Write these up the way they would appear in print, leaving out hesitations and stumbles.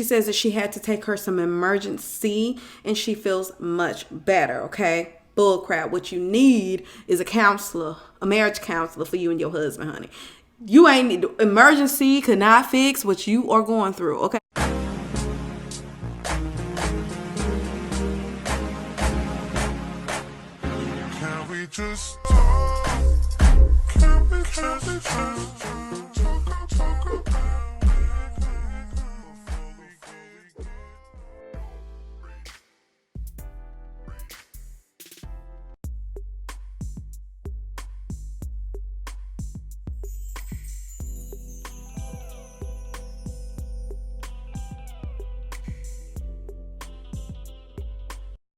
She says that she had to take her some emergency and she feels much better, okay? Bull crap. What you need is a counselor, a marriage counselor for you and your husband, honey. You ain't, emergency could not fix what you are going through, okay? Can we just talk? Can we just talk?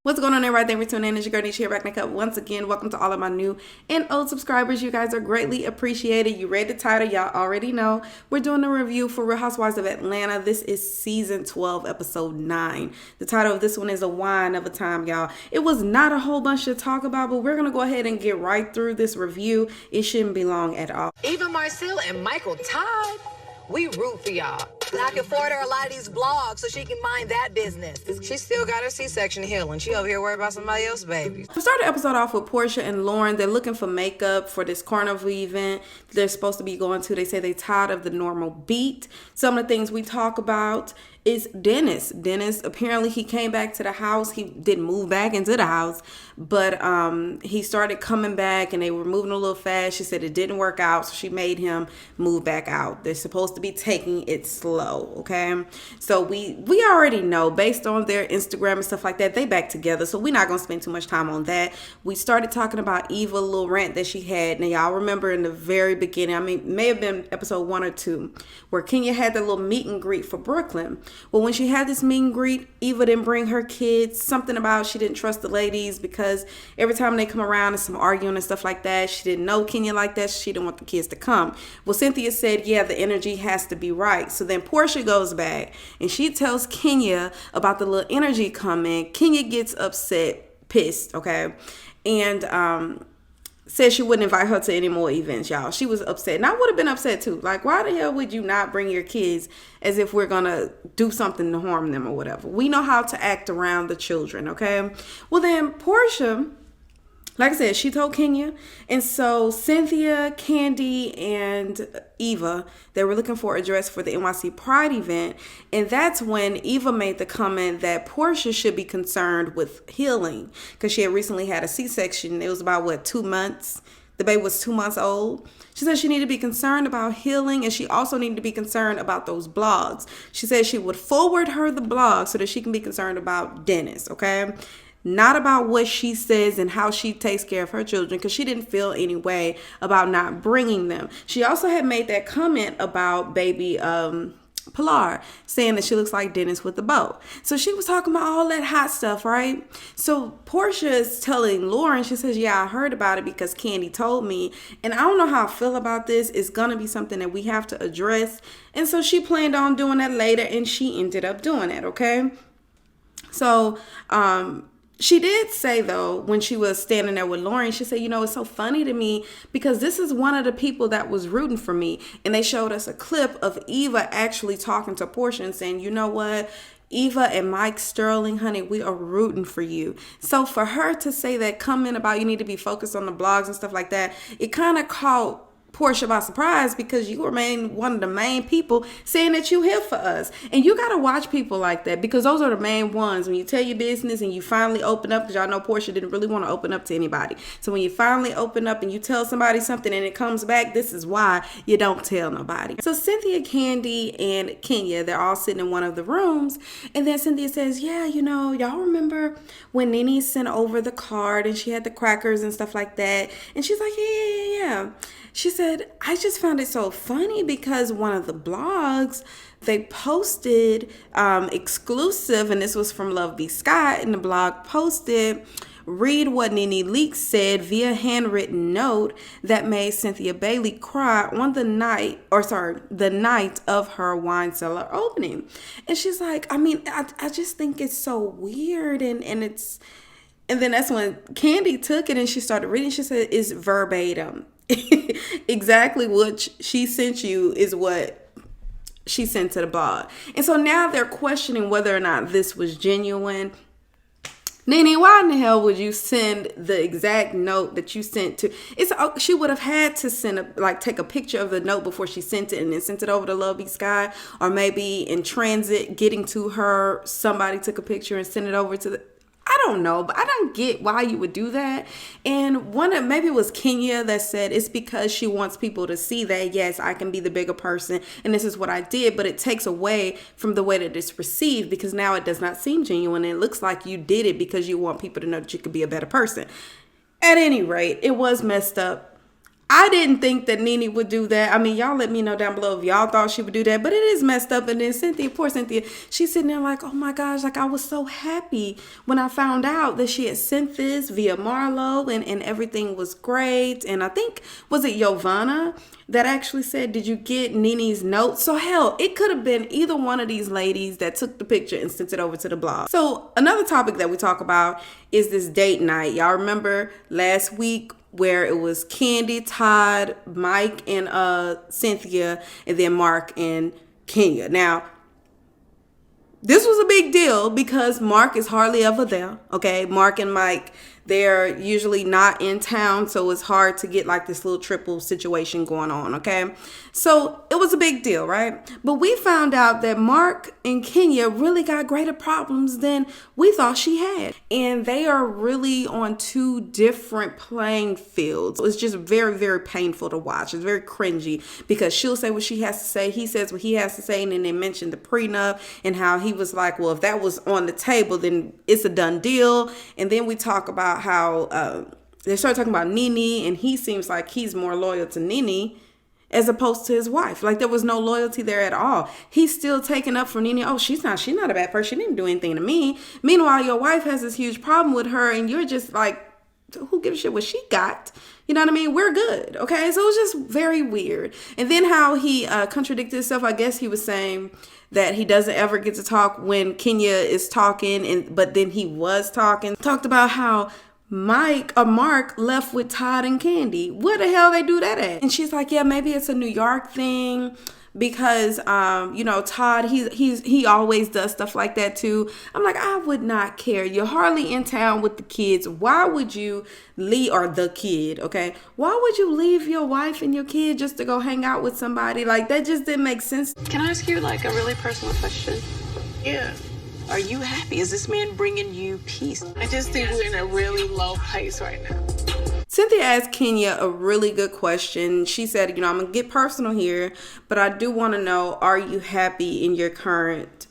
What's going on, everybody? Thank you for tuning in. It's your girl NeNe here, back in a cup once again. Welcome to all of my new and old subscribers. You guys are greatly appreciated. You read the title. Y'all already know. We're doing a review for Real Housewives of Atlanta. This is season 12, episode 9. The title of this one is A Wine of a Time, y'all. It was not a whole bunch to talk about, but we're going to go ahead and get right through this review. It shouldn't be long at all. Eva Marcel and Michael Todd, we root for y'all. I can forward her a lot of these blogs so she can mind that business. She still got her C-section healing. She over here worried about somebody else's baby. We started the episode off with Porsha and Lauren. They're looking for makeup for this carnival event they're supposed to be going to. They say they're tired of the normal beat. Some of the things we talk about is Dennis. Dennis, apparently he came back to the house. He didn't move back into the house, but he started coming back and they were moving a little fast. She said it didn't work out, so she made him move back out. They're supposed to be taking it slow, okay? So we already know, based on their Instagram and stuff like that, they back together, so we're not going to spend too much time on that. We started talking about Eva, a little rant that she had. Now, y'all remember in the very beginning, I mean, may have been episode 1 or 2, where Kenya had the little meet and greet for Brooklyn. Well, when she had this meet and greet, Eva didn't bring her kids. Something about she didn't trust the ladies because every time they come around and some arguing and stuff like that, she didn't know Kenya like that. So she didn't want the kids to come. Well, Cynthia said, yeah, the energy has to be right. So then Porsha goes back and she tells Kenya about the little energy coming. Kenya gets upset, pissed, okay? And said she wouldn't invite her to any more events, y'all. She was upset. And I would have been upset too. Like, why the hell would you not bring your kids as if we're going to do something to harm them or whatever? We know how to act around the children, okay? Well, then Porsha, like I said, she told Kenya. And so Cynthia, Candy, and Eva, they were looking for a dress for the NYC Pride event. And that's when Eva made the comment that Porsha should be concerned with healing because she had recently had a C-section. It was about, 2 months? The baby was 2 months old. She said she needed to be concerned about healing, and she also needed to be concerned about those blogs. She said she would forward her the blog so that she can be concerned about Dennis, okay? Not about what she says and how she takes care of her children, because she didn't feel any way about not bringing them. She also had made that comment about baby Pilar, saying that she looks like Dennis with the bow. So she was talking about all that hot stuff, right? So Porsha is telling Lauren, she says, yeah, I heard about it because Candy told me. And I don't know how I feel about this. It's going to be something that we have to address. And so she planned on doing that later, and she ended up doing it, okay? So, she did say, though, when she was standing there with Lauren, she said, you know, it's so funny to me because this is one of the people that was rooting for me. And they showed us a clip of Eva actually talking to Porsha and saying, you know what? Eva and Mike Sterling, honey, we are rooting for you. So for her to say that comment about you need to be focused on the blogs and stuff like that, it kind of caught Porsha by surprise because you remain one of the main people saying that you here for us. And you got to watch people like that because those are the main ones. When you tell your business and you finally open up, because y'all know Porsha didn't really want to open up to anybody. So when you finally open up and you tell somebody something and it comes back, this is why you don't tell nobody. So Cynthia, Candy, and Kenya, they're all sitting in one of the rooms. And then Cynthia says, yeah, you know, y'all remember when NeNe sent over the card and she had the crackers and stuff like that? And she's like, yeah. She said, I just found it so funny because one of the blogs, they posted exclusive, and this was from Love B. Scott, and the blog posted, read what NeNe Leakes said via handwritten note that made Cynthia Bailey cry on the night of her wine cellar opening. And she's like, I mean, I just think it's so weird, and it's, and then that's when Candy took it and she started reading. She said, it's verbatim. Exactly what she sent you is what she sent to the blog. And so now they're questioning whether or not this was genuine. NeNe, why in the hell would you send the exact note that you sent to? She would have had to take a picture of the note before she sent it and then sent it over to Love Beat Sky, or maybe in transit getting to her, somebody took a picture and sent it over to the. I don't know, but I don't get why you would do that. And maybe it was Kenya that said it's because she wants people to see that, yes, I can be the bigger person and this is what I did, but it takes away from the way that it's received, because now it does not seem genuine. It looks like you did it because you want people to know that you could be a better person. At any rate, it was messed up. I didn't think that NeNe would do that. I mean, y'all let me know down below if y'all thought she would do that, but it is messed up. And then Cynthia, poor Cynthia, she's sitting there like, oh my gosh, like I was so happy when I found out that she had sent this via Marlo and everything was great. And I think, was it Giovanna that actually said, did you get NeNe's note? So hell, it could have been either one of these ladies that took the picture and sent it over to the blog. So another topic that we talk about is this date night. Y'all remember last week where it was Candy, Todd, Mike, and Cynthia, and then Marc and Kenya. Now, this was a big deal because Marc is hardly ever there, okay? Marc and Mike, they're usually not in town, so it's hard to get like this little triple situation going on, okay? So it was a big deal, right? But we found out that Marc and Kenya really got greater problems than we thought she had. And they are really on two different playing fields. It's just very, very painful to watch. It's very cringy because she'll say what she has to say. He says what he has to say. And then they mentioned the prenup and how he was like, well, if that was on the table, then it's a done deal. And then we talk about how they started talking about NeNe, and he seems like he's more loyal to NeNe as opposed to his wife. Like there was no loyalty there at all. He's still taking up for NeNe. Oh, she's not a bad person. She didn't do anything to me. Meanwhile, your wife has this huge problem with her, and you're just like, who gives a shit what she got? You know what I mean? We're good. Okay. So it was just very weird. And then how he contradicted himself. I guess he was saying that he doesn't ever get to talk when Kenya is talking, but then he was talking. Talked about how Marc left with Todd and Candy. Where the hell they do that at? And she's like, yeah, maybe it's a New York thing because, Todd, he always does stuff like that too. I'm like, I would not care. You're hardly in town with the kids. Why would you leave, or the kid, okay? Why would you leave your wife and your kid just to go hang out with somebody? Like, that just didn't make sense. Can I ask you like a really personal question? Yeah. Are you happy? Is this man bringing you peace? I just think we're in a really low place right now. Cynthia asked Kenya a really good question. She said, I'm going to get personal here, but I do want to know, are you happy in your current,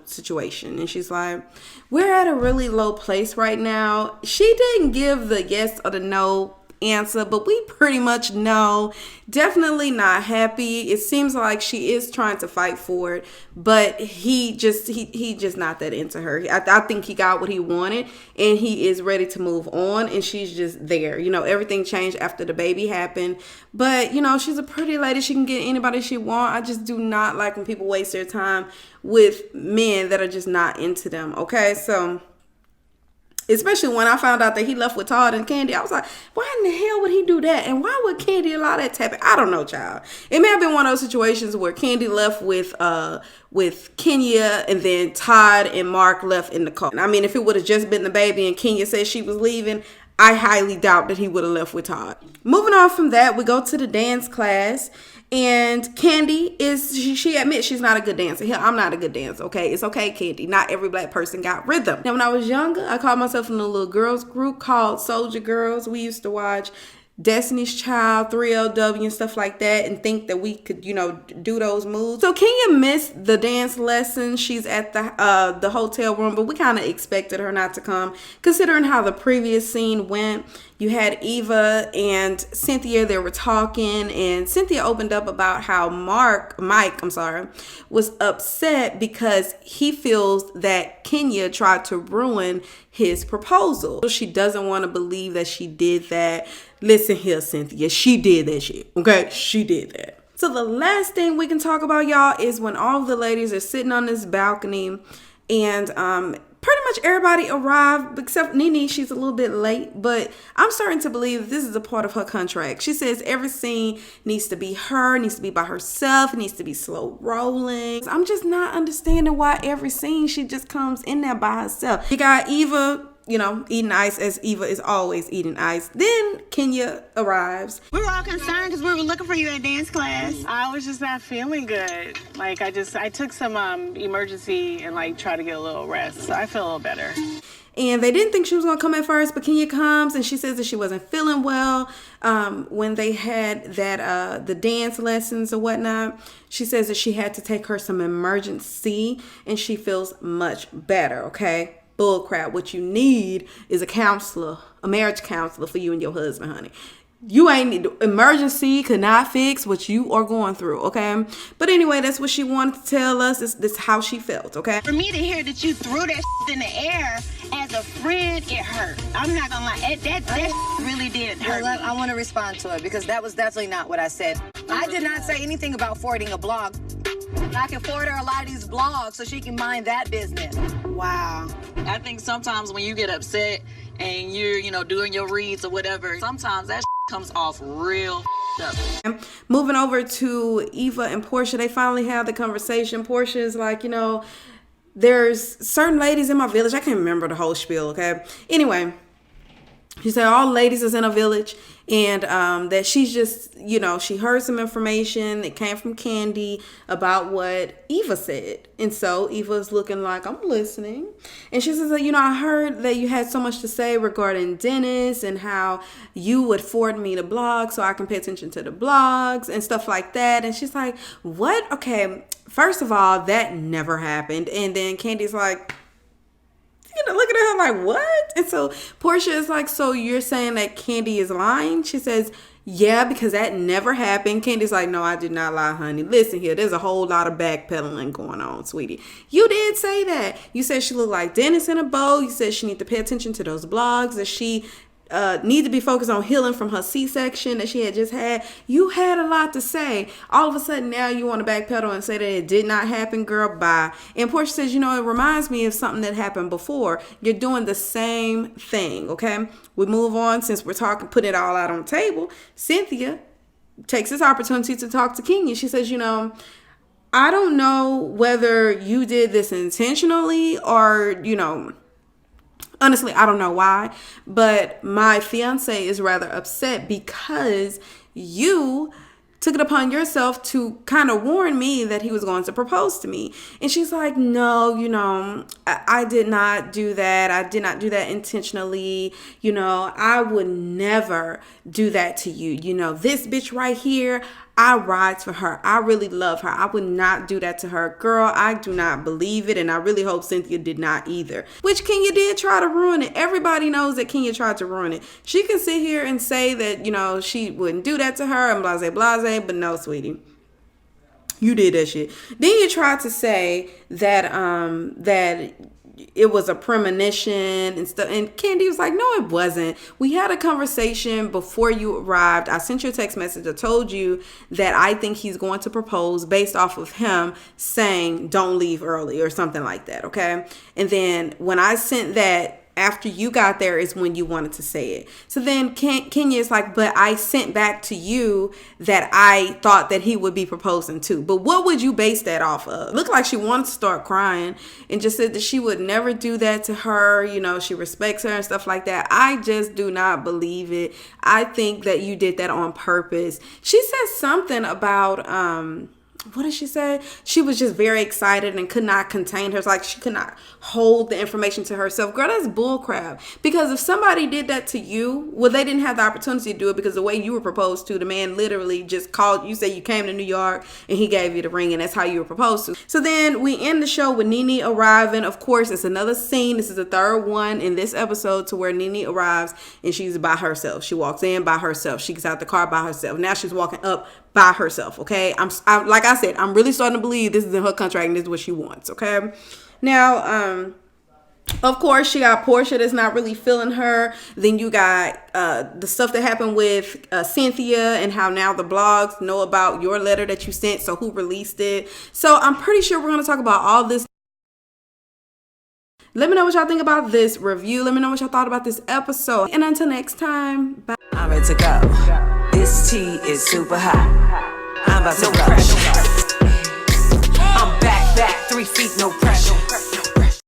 situation? And she's like, we're at a really low place right now. She didn't give the yes or the no answer, but we pretty much know. Definitely not happy. It seems like she is trying to fight for it, but he just not that into her. I think he got what he wanted and he is ready to move on, and she's just there. Everything changed after the baby happened, but she's a pretty lady. She can get anybody she want. I just do not like when people waste their time with men that are just not into them. Okay, so especially when I found out that he left with Todd and Candy, I was like, why in the hell would he do that? And why would Candy allow that to happen? I don't know, child. It may have been one of those situations where Candy left with Kenya, and then Todd and Marc left in the car. I mean, if it would have just been the baby and Kenya said she was leaving, I highly doubt that he would have left with Todd. Moving on from that, we go to the dance class. And Candy she admits she's not a good dancer. Hell, I'm not a good dancer, okay? It's okay, Candy. Not every black person got rhythm. Now, when I was younger, I called myself in a little girls group called Soldier Girls. We used to watch Destiny's Child, 3LW, and stuff like that, and think that we could, do those moves. So Kenya missed the dance lesson. She's at the hotel room, but we kind of expected her not to come, considering how the previous scene went. You had Eva and Cynthia, they were talking, and Cynthia opened up about how Mike was upset because he feels that Kenya tried to ruin his proposal. She doesn't want to believe that she did that. Listen here, Cynthia, she did that shit, okay? She did that. So the last thing we can talk about, y'all, is when all the ladies are sitting on this balcony and pretty much everybody arrived except NeNe. She's a little bit late, but I'm starting to believe this is a part of her contract. She says every scene needs to be her, needs to be by herself, needs to be slow rolling. I'm just not understanding why every scene she just comes in there by herself. You got Eva, you know, eating ice as Eva is always eating ice. Then Kenya arrives. We were all concerned because we were looking for you at dance class. I was just not feeling good. Like I took some emergency and like tried to get a little rest. So I feel a little better. And they didn't think she was going to come at first, but Kenya comes and she says that she wasn't feeling well when they had that the dance lessons or whatnot. She says that she had to take her some emergency and she feels much better, okay? Bull crap. What you need is a counselor, a marriage counselor for you and your husband, honey. You ain't need emergency could not fix what you are going through, okay? But anyway, that's what she wanted to tell us. This how she felt, okay? For me to hear that you threw that in the air as a friend, it hurt. I'm not gonna lie, that really did hurt me. I want to respond to it because that was definitely not what I said. I did not say anything about forwarding a blog. I can forward her a lot of these blogs so she can mind that business. Wow. I think sometimes when you get upset and you're, doing your reads or whatever, sometimes that comes off real up. Moving over to Eva and Porsha, they finally have the conversation. Porsha is like, there's certain ladies in my village. I can't remember the whole spiel, okay? Anyway, she said all ladies is in a village and that she's just, she heard some information that came from Candy about what Eva said. And so Eva's looking like, I'm listening. And she says, I heard that you had so much to say regarding Dennis and how you would forward me the blog so I can pay attention to the blogs and stuff like that. And she's like, what? Okay, first of all, that never happened. And then Candy's like, looking at her like, what? And so Porsha is like, so you're saying that Candy is lying? She says, yeah, because that never happened. Candy's like, no, I did not lie, honey. Listen here, there's a whole lot of backpedaling going on, sweetie. You did say that. You said she looked like Dennis in a bow. You said she need to pay attention to those blogs, that she need to be focused on healing from her C-section that she had just had. You had a lot to say. All of a sudden now you want to backpedal and say that it did not happen, girl, bye. And Porsha says, it reminds me of something that happened before. You're doing the same thing, okay? We move on since we're putting it all out on the table. Cynthia takes this opportunity to talk to Kenya. She says, I don't know whether you did this intentionally or, honestly, I don't know why, but my fiance is rather upset because you took it upon yourself to kind of warn me that he was going to propose to me. And she's like, no, I did not do that. I did not do that intentionally. I would never do that to you. This bitch right here, I ride for her. I really love her. I would not do that to her. Girl, I do not believe it. And I really hope Cynthia did not either. Which Kenya did try to ruin it. Everybody knows that Kenya tried to ruin it. She can sit here and say that, she wouldn't do that to her and blase, but no, sweetie. You did that shit. Then you tried to say that, that it was a premonition and stuff. And Candy was like, no, it wasn't. We had a conversation before you arrived. I sent you a text message. I told you that I think he's going to propose based off of him saying, don't leave early or something like that. Okay. And then when I sent that, after you got there is when you wanted to say it. So then Kenya is like, but I sent back to you that I thought that he would be proposing too. But what would you base that off of? Looked like she wanted to start crying and just said that she would never do that to her. She respects her and stuff like that. I just do not believe it. I think that you did that on purpose. She said something about, what did she say? She was just very excited and could not contain herself. Like she could not hold the information to herself. Girl, that's bullcrap. Because if somebody did that to you, well, they didn't have the opportunity to do it because the way you were proposed to, the man literally just called. You say you came to New York and he gave you the ring and that's how you were proposed to. So then we end the show with NeNe arriving. Of course, it's another scene. This is the third one in this episode to where NeNe arrives and she's by herself. She walks in by herself. She gets out the car by herself. Now she's walking up by herself, okay? Like I said, I'm really starting to believe this is in her contract and this is what she wants, okay? Now, of course, she got Porsha that's not really feeling her. Then you got the stuff that happened with Cynthia and how now the blogs know about your letter that you sent, so who released it. So I'm pretty sure we're going to talk about all this Let me know what y'all think about this review. Let me know what y'all thought about this episode. And until next time, bye. I'm ready to go. This tea is super hot. I'm about to rush. I'm back, 3 feet, no pressure.